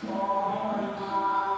ขอให้มา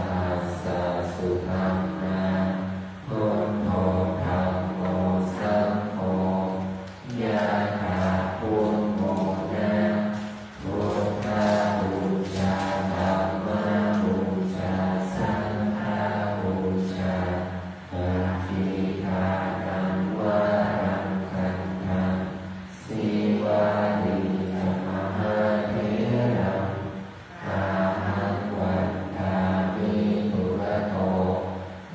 หัสสะสุธัมมาพุทโธธัมโมสังโฆยะถาพุทโมนะพุทธบูชาธัมมบูชาสังฆบูชาปฏิภาณังวารังคันธังสีวาลีมหาเถระอาหังวันทามิปุระโตอ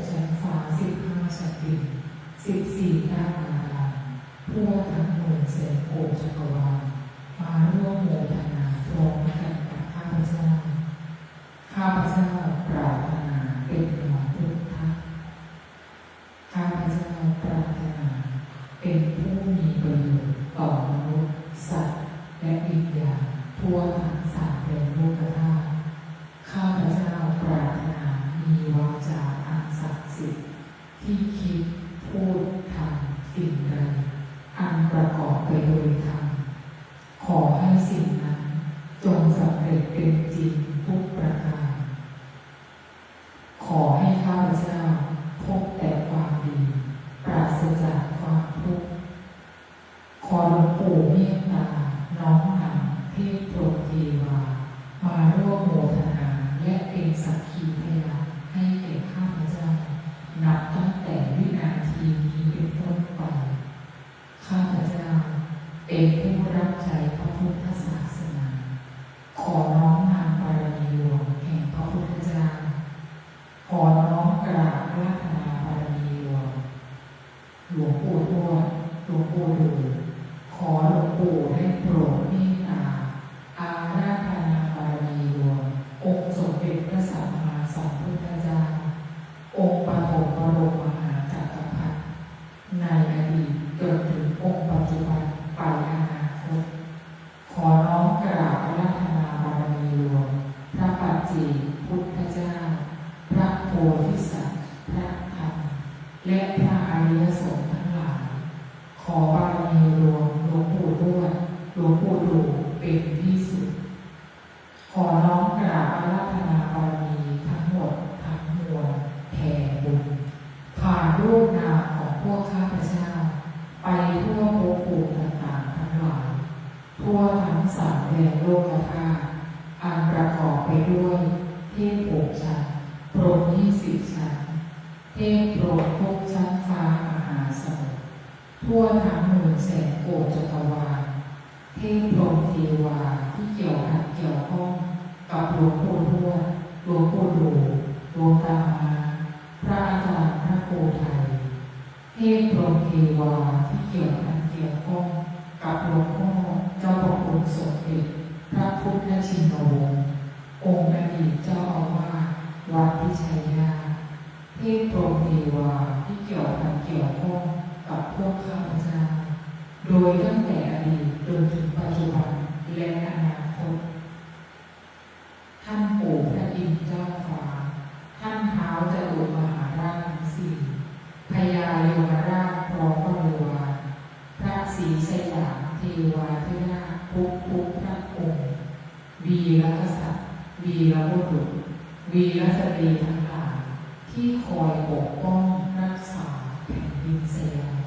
ชั้นฟ้า15ชั้นดิน14ด้านอาคารทั่วทั้งหมื่นแสนโกฏจักรวาลมาร่วมโมทนาพร้อมกันกับข้าพเจ้าข้าพเจ้าปรารถนาเป็นหลวงพุทธะข้าพเจ้าปรารถนาเป็นผู้มีประโยชน์ต่อมนุษย์สัตว์และวิญญาณทั่วทั้งสามแดนโลกธาตุข้าพเจ้าปรารถนามีวาจาอันศักดิ์สิทธิ์ที่คิดพูดทำสิ่งใดอันประกอบไปโดยธรรมขอให้สิ่งนั้นจงสำเร็จเป็นจริงทุกประการขอให้ข้าพเจ้าพบแต่ความดีปราศจากความทุกข์ขอหลวงปู่เมตตาน้อมนำเทพพรหมเทวามาร่วมโมทนาและเป็นสักขีพยานให้แก่ข้าพเจ้านับตั้งแต่วินาทีนี้เป็นต้นไปข้าพเจ้าเป็นผู้รับใช้พระพุทธศาสนาขอน้อมนำบารมีหลวงแห่งพระพุทธเจ้าขอน้อมกราบอาราธนาบารมีหลวงหลวงปู่ทวดหลวงปู่ดูขอหลวงปู่ได้โปรดเมตตาอาราธนาบารมีหลวงองค์สมเด็จพระสัมมาสัมพุทธเจ้าองค์ปฐมบรมมหาจักรพรรดิในอดีตจนถึงองค์ปัจจุบันไปอนาคตขอน้อมกราบอาราธนาบารมีหลวงพระปัจเจกพุทธเจ้าพระโพธิสัตว์พระธรรมและพระอริยสงฆ์ทั้งหลายขอบารมีหลวงหลวงปู่ทวดหลวงปู่ดูเป็นที่สุดขอน้อมกราบอาราธนาบารมีทั้งหมดทั้งมวลแผ่บุญผ่านรูปนามของพวกข้าพเจ้าไปทั่วภพภูมิต่างๆทั้งหลายทั่วทั้งสามแดนโลกธาตุอันประกอบไปด้วยเทพ6 ชั้นพรหม20 ชั้นเทพพรหมทุกชั้นฟ้ามหาสมุทรทั่วทั้งหมื่นแสนโกฏจักรวาลเทพพรหมเทวาที่เกี่ยวข้องกับหลวงปู่ทวดหลวงปู่ดูหลวงตามาพระอาจารย์พระโพไทยเทพพรหมเทวาที่เกี่ยวข้องกับหลวงพ่อเจ้าประคุณสมเด็จพระพุทธชินวงศ์องค์อดีตเจ้าอาวาสวัดพิชัยญาติเทพพรหมเทวาที่เกี่ยวข้องกับพวกข้าพเจ้าโดยตั้งแต่อดีตจนถึงปัจจุบันและอนาคตท่านปู่พระอินทร์เจ้าฟ้าท่านท้าวจตุมหาราชทั้งสี่พญายมราชพร้อมบริวารพระศรีสยามเทวาธิราชทุกพระองค์วีรกษัตริย์วีรบุรุษวีรสตรีทั้งหลายที่คอยปกป้องรักษาแผ่นดินสยาม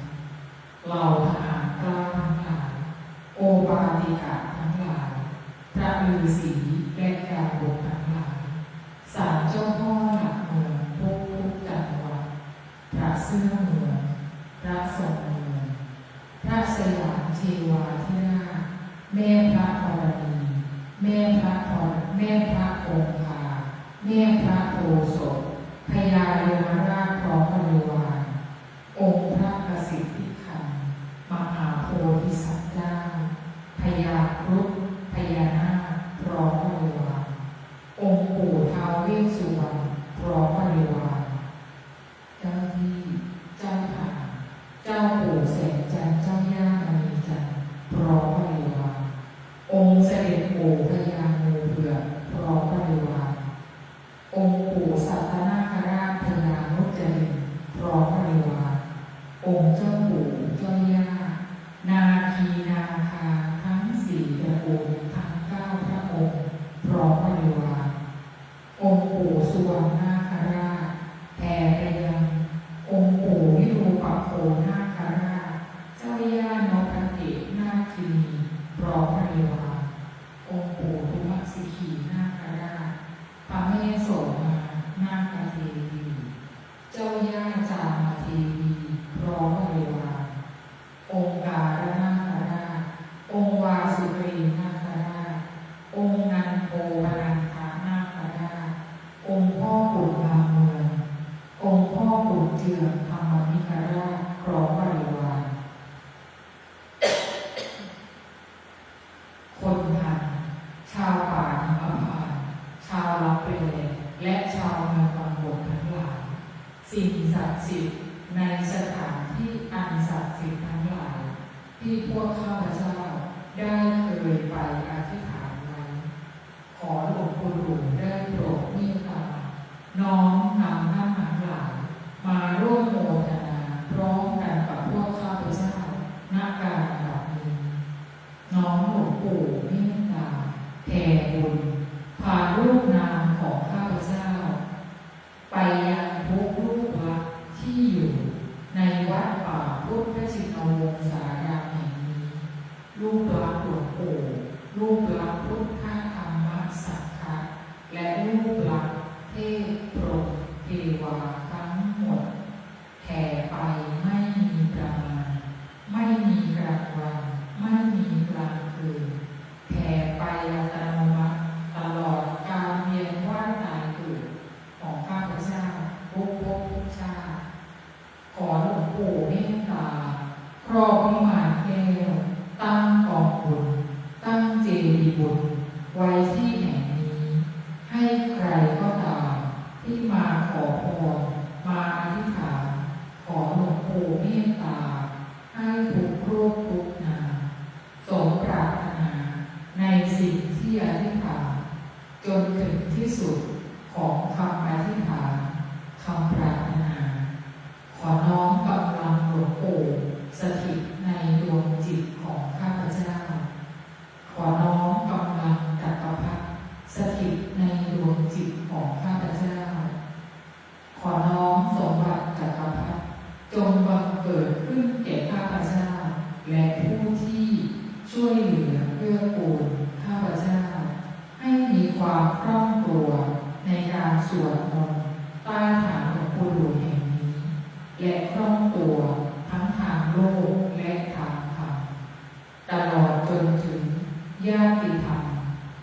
เหล่าทหารกล้าทั้งหลายโอปาติกะทั้งหลายพระฤาษีและกาบกทั้งหลายศาลเจ้าพ่อหลักเมืองทุกจังหวัดพระเสื้อเมืองพระทรงเมืองพระสยามเทวาธิราชแม่พระธรณีแม่พระคงคาแม่พระโอสถพญายมราชพร้อมบริวารองค์พระประสิทธิขันธ์มหาโพธิสัตว์เจ้าพญาครุฑพญานาคพร้อมบริวารองค์ปู่ท้าวเวสสุวรรณพร้อมบริวารเจ้าที่เจ้าทางเจ้าปู่แสงจันทร์เจ้าย่ามณีจันทร์พร้อมบริวารองค์เสด็จปู่พญางูเผือกพร้อมบริวารองค์ปู่สัตนาคราชพญานุจรินพร้อม และชาวเมืองบางบททั้งหลายสิ่งศักดิ์สิทธิ์ในสถานที่อันศักดิ์สิทธิ์ทั้งหลายที่พวกข้าพเจ้าได้เคยไปอธิษฐานไว้ขอหลวงปู่ดูได้โปรดเมตตาน้อมนำท่านทั้งหลายมาร่วมโมทนาพร้อมกันกับพวกข้าพเจ้าณการบัดนี้น้อมหลวงปู่เมตตาแผ่บุญพารูปนามของข้าพเจ้าไปยังทุกรูปลักษณ์ที่อยู่ในวัดป่าพุทธชินวงศารามแห่งนี้รูปลักษณ์หลวงปู่รูปลักษณ์พุทธธรรมสังฆะและรูปลักษณ์เทพพรหมเทวาทั้งหมดแผ่ไปไม่มีประมาณไม่มีกลางวันไม่มีกลางคืนแผ่ไปอัตโนมัติตลอดการเวียนว่ายตายเกิดของข้าพเจ้าทุกภพทุกชาติขอหลวงปู่เมตตาครอบวิมานแก้วตั้งกองบุญตั้งเจดีย์บุญไว้ที่แห่งนี้ให้ใครก็ตามที่มาขอพรมาอธิษฐานขอหลวงปู่เมตตาให้ทุกรูปทุกนามสมปรารถนาในสิ่งที่อธิษฐานจนถึงที่สุดของคำอธิษฐานคำปรารถนาขอน้อมกำลังหลวงปู่สถิตในดวงจิตของข้าพเจ้าขอน้อมกำลังจักรพรรดิสถิตในดวงจิตของข้าพเจ้าขอน้อมสมบัติจักรพรรดิจงบังเกิดขึ้นแก่ข้าพเจ้าและผู้ที่ช่วยเหลือเกื้อกูลข้าพเจ้าให้มีความคล่องตัวในการสวดมนต์ใต้ฐานหลวงปู่ดูแห่งนี้และคล่องตัวทั้งทางโลกและทางธรรมตลอดจนถึงญาติธรรม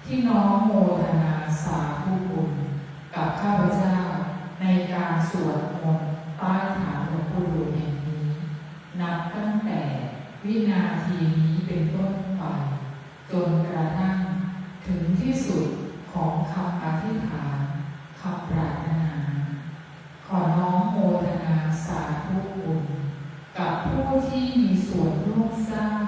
ที่น้อมโมทนาสาธุบุญกับข้าพเจ้าในการสวดมนต์ใต้ฐานหลวงปู่ดูแห่งนี้นับตั้งแต่วินาทีนี้เป็นต้นไปจนกระทั่งถึงที่สุดของคำอธิษฐานคำปรารถนาขอน้อมโมทนาสาธุบุญกับผู้ที่มีส่วนร่วมสร้าง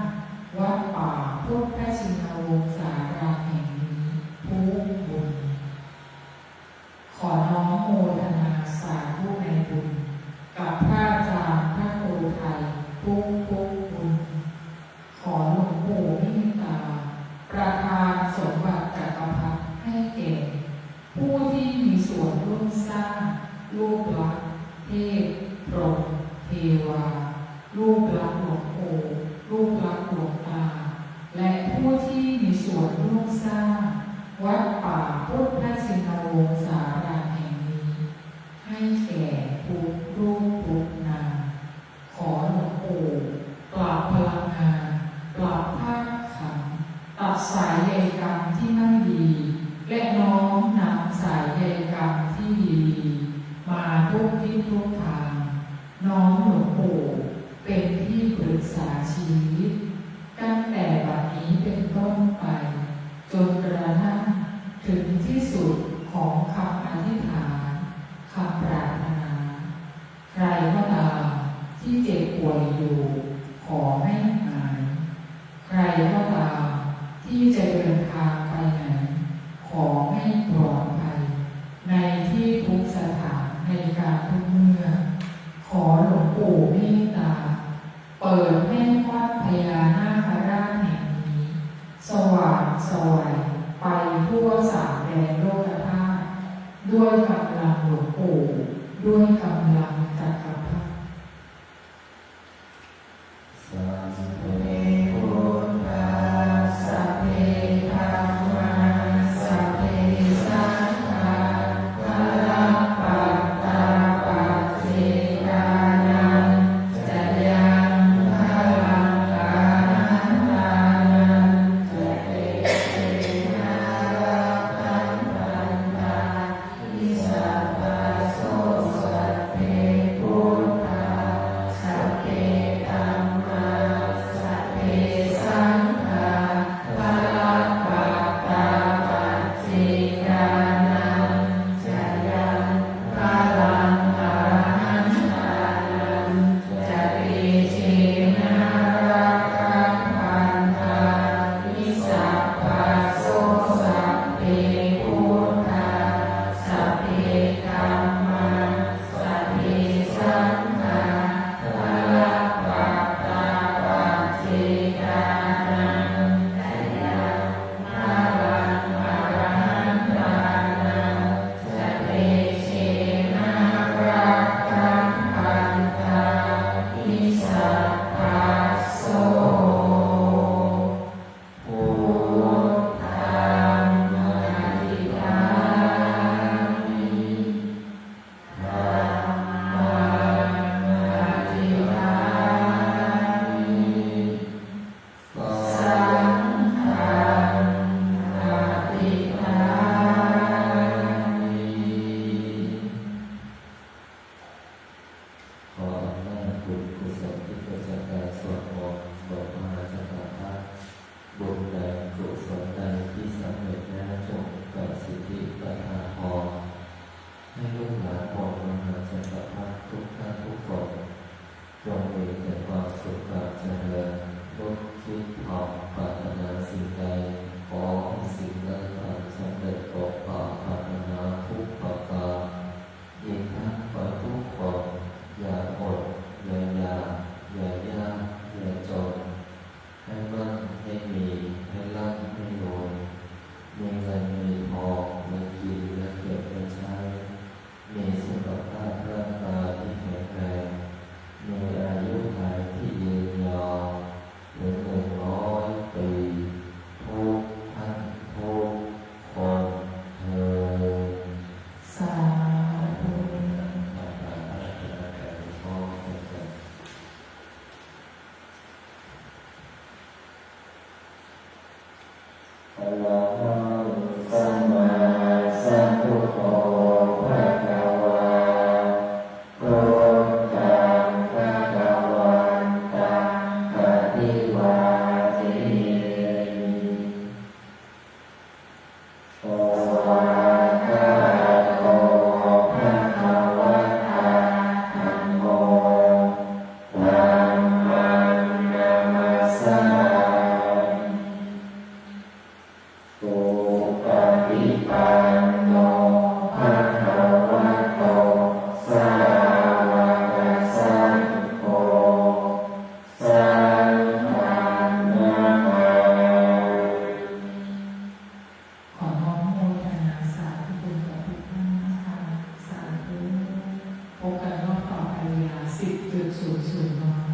วัดป่าพุทธชินวงศารามแห่งนี้ทุกบุญขอน้อมโมทนาสาธุในบุญกับพระอาจารย์พระครูไทยทุกบุญขอหลวงปู่เมตตาประทานสมบัติจักรพรรดิให้แก่ผู้ที่มีส่วนร่วมสร้างรูปลักษณ์เทพพรหมเทวารูปลักษณ์หลวงปู่รูปลักษณ์หลวงตาและผู้ที่มีส่วนร่วมสร้างวัดป่าพุทธชินวงศารามแห่งนี้ให้แก่ทุกรูปทุกนามขอหลวงปู่ปราบพลังงานปราบธาตุขันธ์ตัดสายใยกรรมที่ไม่ดีและน้อมนำสายใยกรรมที่ดีมาทุกทิศทุกทางน้อมหลวงปู่เป็นที่ปรึกษาชีวิตตั้งแต่บัดนี้เป็นต้นไปจนกระทั่งถึงที่สุดของคำอธิษฐานคำปรารถนาใครก็ตามที่เจ็บป่วยอยู่ขอให้หายใครก็ตามที่จะเดินทางไปไหนขอให้ปลอดภัยในที่ทุกสถานในการทุกเมื่อขอหลวงปู่เมตตาเปิดให้วัดพญานาคราชแห่งนี้สว่างไสวัยไปทั่วสามแดนโลกธาตุด้วยกำลังหลวงปู่ด้วยกำลังจักรพรรดิ หวังปรารถนาสิ่งใดขอให้สิ่งนั้นสำเร็จตกปรารถนาทุกประการอีกทั้งขอทุกคนอย่าอดอย่ายากอย่ายากอย่าจนให้มั่นให้มีให้ร่ำให้รวยมีเงินมีทองมีกินและเก็บไว้ใช้มีสุขภาพร่างกายที่แข็งแรงมีอายุขัยที่ยืนยาวถึง100 ปีทุกท่านทุกคนเธอ สาธุ อะระหังสัมมาสัมพุทโธภะคะวาพุทธังภะคะวันตังปฏิวาทิโอวาทะโตภะคะวะตาธัมโมธัมมังนามัสสามิ สุปฏิปันโนภะคะวะโตสาวกสังโฆสังฆังนามา ขอน้อมโมทนาสาธุบุญกับทุกท่านนะคะสาธุพบกันรอบต่อไปเวลา10:00 น.